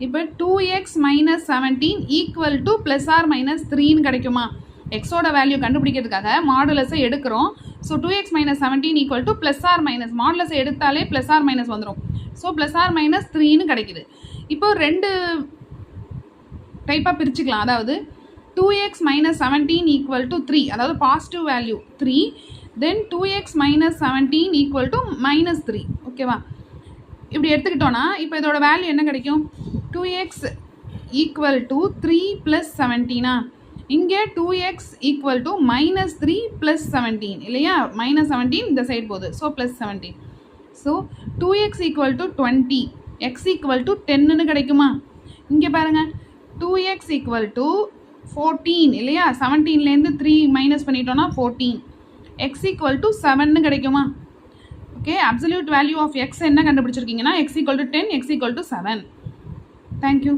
இப்போ 2x minus 17 equal to plus or minus 3ன்னு கிடைக்குமா? எக்ஸோட வேல்யூ கண்டுபிடிக்கிறதுக்காக மாடுலஸை எடுக்கிறோம். So 2x minus 17 equal to plus or minus, மாடுலஸை எடுத்தாலே ப்ளஸ் ஆர் மைனஸ் வந்துடும். ஸோ ப்ளஸ் ஆர் மைனஸ் 3ன்னு கிடைக்குது. இப்போ ரெண்டு டைப்பாக பிரிச்சுக்கலாம். அதாவது 2x மைனஸ் 17 ஈக்குவல் டு 3, அதாவது positive value 3, then 2x minus 17 equal to minus 3. ஓகேவா? இப்படி எடுத்துக்கிட்டோன்னா இப்போ இதோட வேல்யூ என்ன கிடைக்கும்? 2x equal to 3 plus 17. இங்கே 2x equal to minus 3 plus 17 இல்லையா? மைனஸ் 17 இந்த சைடு போகுது. So plus 17. So 2x equal to 20, x equal to 10ன்னு கிடைக்குமா? இங்கே பாருங்கள், 2x ஈக்குவல் டு 14 இல்லையா? 17லேருந்து 3 மைனஸ் பண்ணிட்டோன்னா 14. x ஈக்குவல் டு 7ன்னு கிடைக்குமா? Okay, absolute value of x என்ன கண்டுபிடிச்சிருக்கீங்கன்னா x equal to 10, x equal to 7. Thank you.